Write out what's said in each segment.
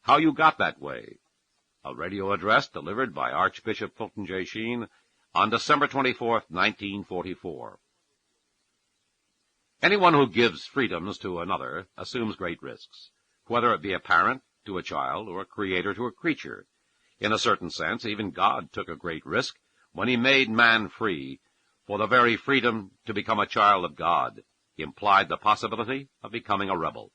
how you got that way. A radio address delivered by Archbishop Fulton J. Sheen on December 24, 1944. Anyone who gives freedoms to another assumes great risks, whether it be a parent to a child or a creator to a creature. In a certain sense, even God took a great risk when he made man free, for the very freedom to become a child of God implied the possibility of becoming a rebel.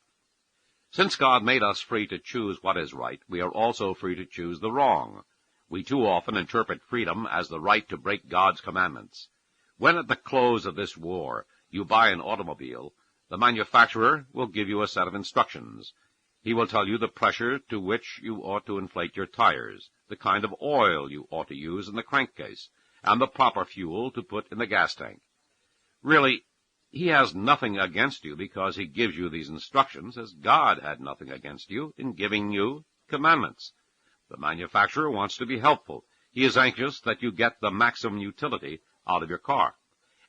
Since God made us free to choose what is right, we are also free to choose the wrong. We too often interpret freedom as the right to break God's commandments. When at the close of this war you buy an automobile, the manufacturer will give you a set of instructions. He will tell you the pressure to which you ought to inflate your tires, the kind of oil you ought to use in the crankcase, and the proper fuel to put in the gas tank. Really, he has nothing against you because he gives you these instructions, as God had nothing against you in giving you commandments. The manufacturer wants to be helpful. He is anxious that you get the maximum utility out of your car.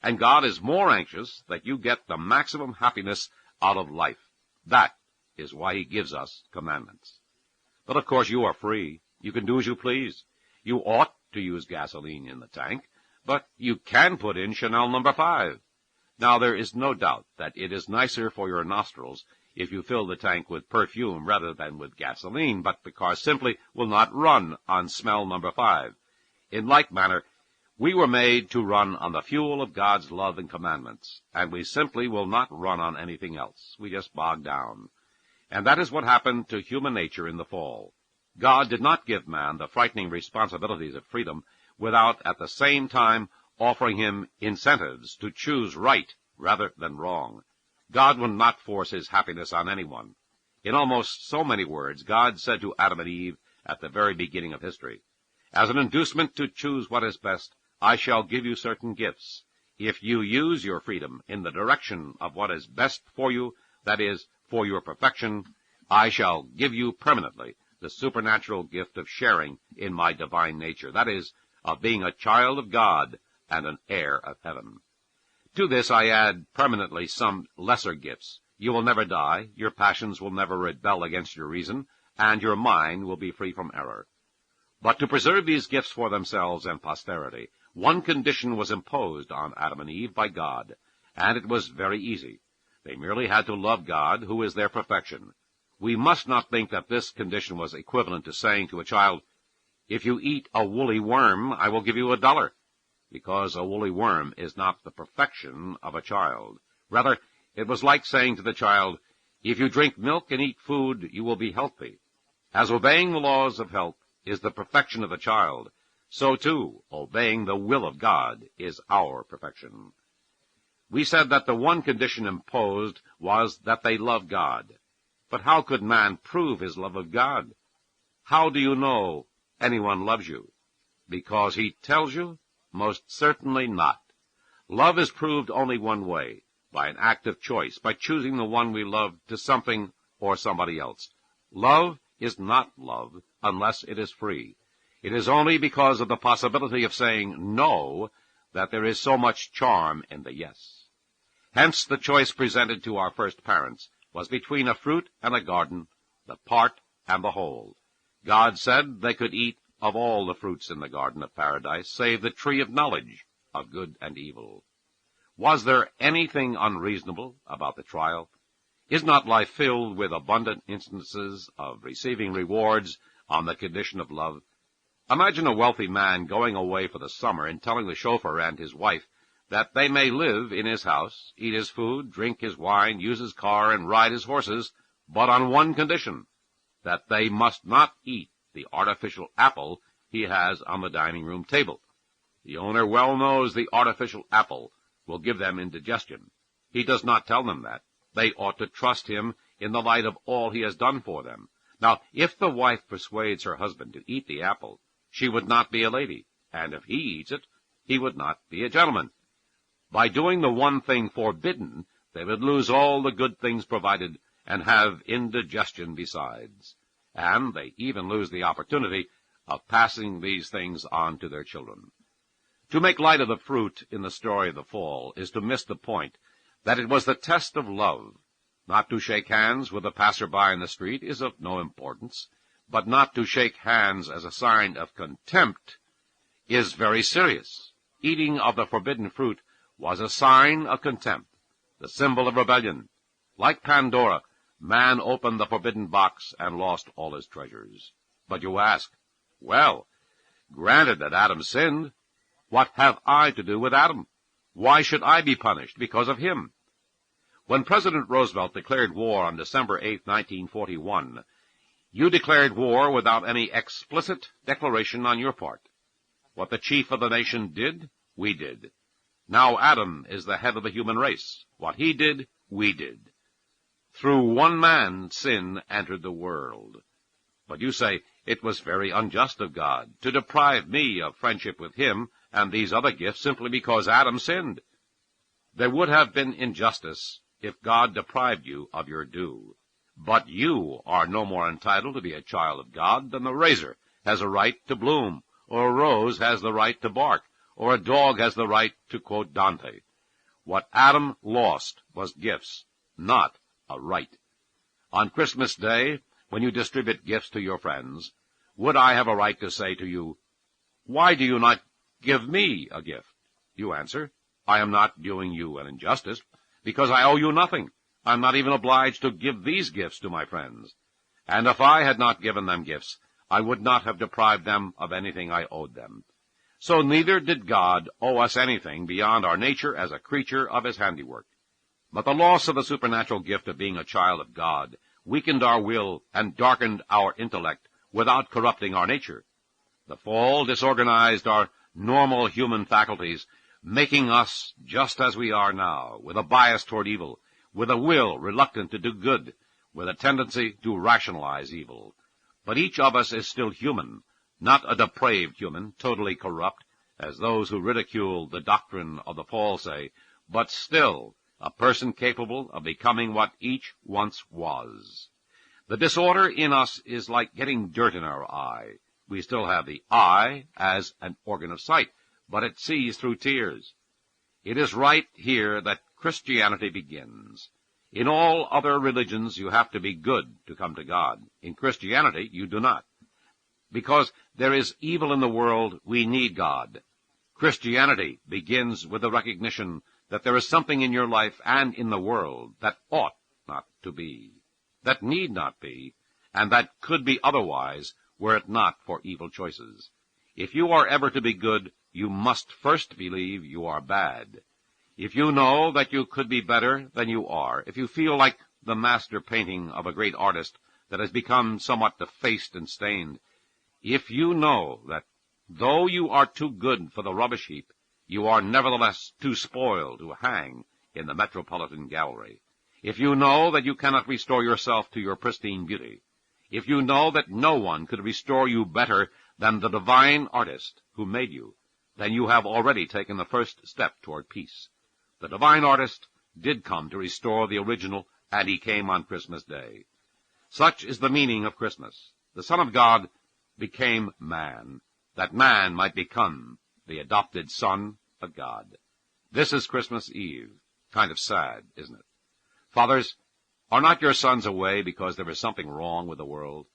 And God is more anxious that you get the maximum happiness out of life. That is why he gives us commandments. But of course you are free. You can do as you please. You ought to use gasoline in the tank, but you can put in Chanel No. 5. Now there is no doubt that it is nicer for your nostrils if you fill the tank with perfume rather than with gasoline, but the car simply will not run on smell No. 5. In like manner, we were made to run on the fuel of God's love and commandments, and we simply will not run on anything else. We just bog down. And that is what happened to human nature in the fall. God did not give man the frightening responsibilities of freedom without at the same time offering him incentives to choose right rather than wrong. God would not force his happiness on anyone. In almost so many words, God said to Adam and Eve at the very beginning of history, "As an inducement to choose what is best, I shall give you certain gifts. If you use your freedom in the direction of what is best for you, that is, for your perfection, I shall give you permanently the supernatural gift of sharing in my divine nature, that is, of being a child of God and an heir of heaven. To this I add permanently some lesser gifts. You will never die, your passions will never rebel against your reason, and your mind will be free from error. But to preserve these gifts for themselves and posterity, one condition was imposed on Adam and Eve by God, and it was very easy. They merely had to love God, who is their perfection. We must not think that this condition was equivalent to saying to a child, "If you eat a woolly worm, I will give you $1, because a woolly worm is not the perfection of a child. Rather, it was like saying to the child, "If you drink milk and eat food, you will be healthy." As obeying the laws of health is the perfection of the child, so too obeying the will of God is our perfection. We said that the one condition imposed was that they love God. But how could man prove his love of God? How do you know anyone loves you? Because he tells you? Most certainly not. Love is proved only one way, by an act of choice, by choosing the one we love to something or somebody else. Love is not love unless it is free. It is only because of the possibility of saying no that there is so much charm in the yes. Hence the choice presented to our first parents was between a fruit and a garden, the part and the whole. God said they could eat of all the fruits in the garden of paradise, save the tree of knowledge of good and evil. Was there anything unreasonable about the trial? Is not life filled with abundant instances of receiving rewards on the condition of love? Imagine a wealthy man going away for the summer and telling the chauffeur and his wife that they may live in his house, eat his food, drink his wine, use his car, and ride his horses, but on one condition, that they must not eat the artificial apple he has on the dining room table. The owner well knows the artificial apple will give them indigestion. He does not tell them that. They ought to trust him in the light of all he has done for them. Now, if the wife persuades her husband to eat the apple, she would not be a lady, and if he eats it, he would not be a gentleman. By doing the one thing forbidden, they would lose all the good things provided and have indigestion besides. And they even lose the opportunity of passing these things on to their children. To make light of the fruit in the story of the fall is to miss the point that it was the test of love. Not to shake hands with a passerby in the street is of no importance, but not to shake hands as a sign of contempt, is very serious. Eating of the forbidden fruit was a sign of contempt, the symbol of rebellion. Like Pandora, man opened the forbidden box and lost all his treasures. But you ask, well, granted that Adam sinned, what have I to do with Adam? Why should I be punished because of him? When President Roosevelt declared war on December 8, 1941, you declared war without any explicit declaration on your part. What the chief of the nation did, we did. Now Adam is the head of the human race. What he did, we did. Through one man, sin entered the world. But you say, it was very unjust of God to deprive me of friendship with him and these other gifts simply because Adam sinned. There would have been injustice if God deprived you of your due. But you are no more entitled to be a child of God than the razor has a right to bloom, or a rose has the right to bark, or a dog has the right to quote Dante. What Adam lost was gifts, not a right. On Christmas Day, when you distribute gifts to your friends, would I have a right to say to you, why do you not give me a gift? You answer, I am not doing you an injustice, because I owe you nothing. I am not even obliged to give these gifts to my friends. And if I had not given them gifts, I would not have deprived them of anything I owed them. So neither did God owe us anything beyond our nature as a creature of his handiwork. But the loss of the supernatural gift of being a child of God weakened our will and darkened our intellect without corrupting our nature. The fall disorganized our normal human faculties, making us just as we are now, with a bias toward evil, with a will reluctant to do good, with a tendency to rationalize evil. But each of us is still human, not a depraved human, totally corrupt, as those who ridicule the doctrine of the fall say, but still a person capable of becoming what each once was. The disorder in us is like getting dirt in our eye. We still have the eye as an organ of sight, but it sees through tears. It is right here that Christianity begins. In all other religions you have to be good to come to God. In Christianity you do not. Because there is evil in the world, we need God. Christianity begins with the recognition that there is something in your life and in the world that ought not to be, that need not be, and that could be otherwise were it not for evil choices. If you are ever to be good, you must first believe you are bad. If you know that you could be better than you are, if you feel like the master painting of a great artist that has become somewhat defaced and stained, if you know that though you are too good for the rubbish heap, you are nevertheless too spoiled to hang in the Metropolitan Gallery, if you know that you cannot restore yourself to your pristine beauty, if you know that no one could restore you better than the divine artist who made you, then you have already taken the first step toward peace. The divine artist did come to restore the original, and he came on Christmas Day. Such is the meaning of Christmas. The Son of God became man, that man might become the adopted Son of God. This is Christmas Eve. Kind of sad, isn't it? Fathers, are not your sons away because there is something wrong with the world?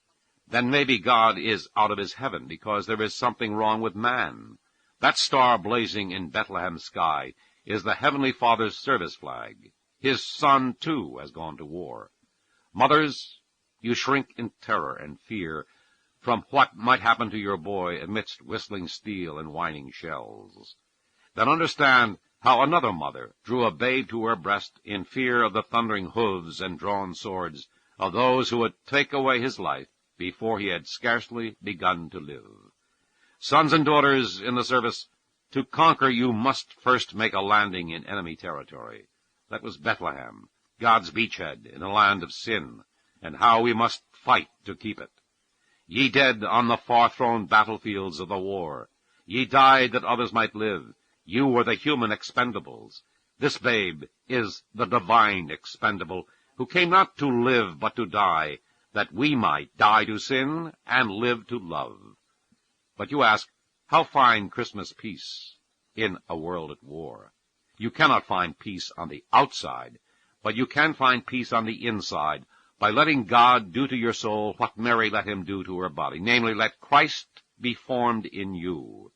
Then maybe God is out of his heaven because there is something wrong with man. That star blazing in Bethlehem's sky is the Heavenly Father's service flag. His Son, too, has gone to war. Mothers, you shrink in terror and fear from what might happen to your boy amidst whistling steel and whining shells. Then understand how another mother drew a babe to her breast in fear of the thundering hoofs and drawn swords of those who would take away his life before he had scarcely begun to live. Sons and daughters in the service, to conquer you must first make a landing in enemy territory. That was Bethlehem, God's beachhead in a land of sin, and how we must fight to keep it. Ye dead on the far-thrown battlefields of the war, ye died that others might live. You were the human expendables. This babe is the divine expendable, who came not to live but to die, that we might die to sin and live to love. But you ask, how find Christmas peace in a world at war? You cannot find peace on the outside, but you can find peace on the inside, by letting God do to your soul what Mary let him do to her body, namely, let Christ be formed in you.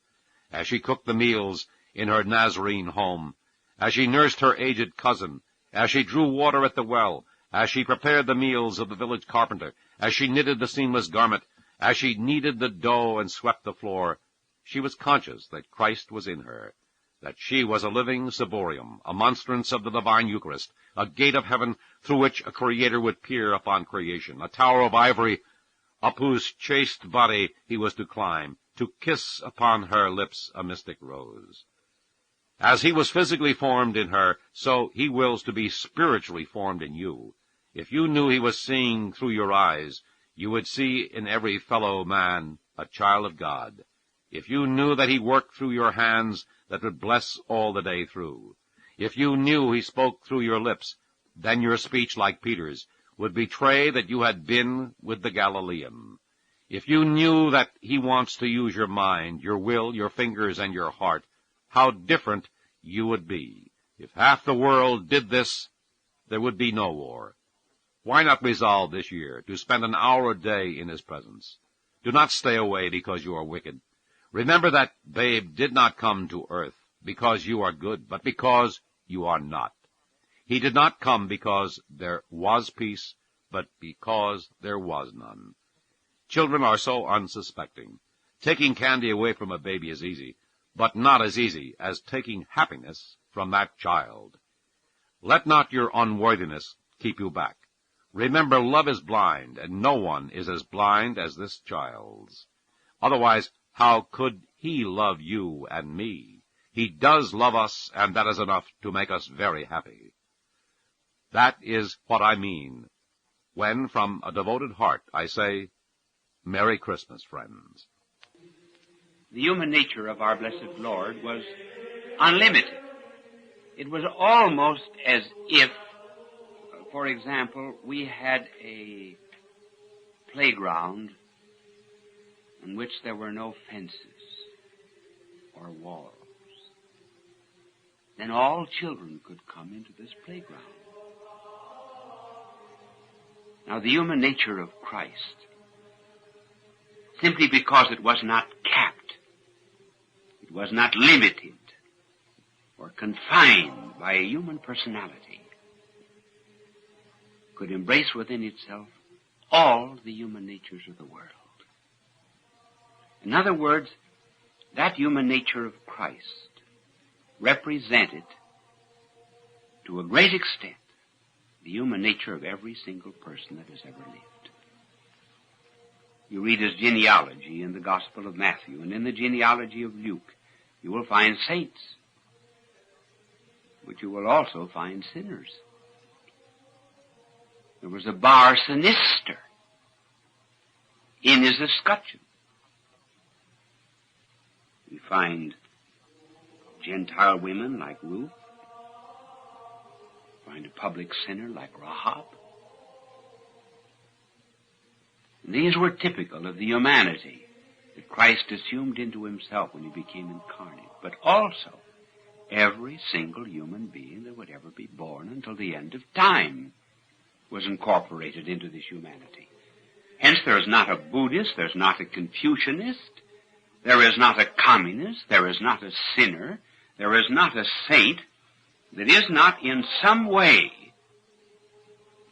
As she cooked the meals in her Nazarene home, as she nursed her aged cousin, as she drew water at the well, as she prepared the meals of the village carpenter, as she knitted the seamless garment, as she kneaded the dough and swept the floor, she was conscious that Christ was in her, that she was a living ciborium, a monstrance of the divine Eucharist, a gate of heaven through which a Creator would peer upon creation, a tower of ivory up whose chaste body he was to climb, to kiss upon her lips a mystic rose. As he was physically formed in her, so he wills to be spiritually formed in you. If you knew he was seeing through your eyes, you would see in every fellow man a child of God. If you knew that he worked through your hands that would bless all the day through. If you knew he spoke through your lips, then your speech, like Peter's, would betray that you had been with the Galilean. If you knew that he wants to use your mind, your will, your fingers, and your heart, how different you would be. If half the world did this, there would be no war. Why not resolve this year to spend an hour a day in his presence? Do not stay away because you are wicked. Remember that babe did not come to earth because you are good, but because you are not. He did not come because there was peace, but because there was none. Children are so unsuspecting. Taking candy away from a baby is easy, but not as easy as taking happiness from that child. Let not your unworthiness keep you back. Remember, love is blind, and no one is as blind as this child's. Otherwise, how could he love you and me? He does love us, and that is enough to make us very happy. That is what I mean when, from a devoted heart, I say, Merry Christmas, friends. The human nature of our blessed Lord was unlimited. It was almost as if, for example, we had a playground in which there were no fences or walls. Then all children could come into this playground. Now, the human nature of Christ, simply because it was not capped, it was not limited or confined by a human personality, could embrace within itself all the human natures of the world. In other words, that human nature of Christ represented, to a great extent, the human nature of every single person that has ever lived. You read his genealogy in the Gospel of Matthew, and in the genealogy of Luke, you will find saints, but you will also find sinners. There was a bar sinister in his escutcheon. We find Gentile women like Ruth, find a public sinner like Rahab. And these were typical of the humanity that Christ assumed into himself when he became incarnate, but also every single human being that would ever be born until the end of time was incorporated into this humanity. Hence, there is not a Buddhist, there's not a Confucianist, there is not a communist, there is not a sinner, there is not a saint that is not in some way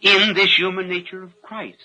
in this human nature of Christ.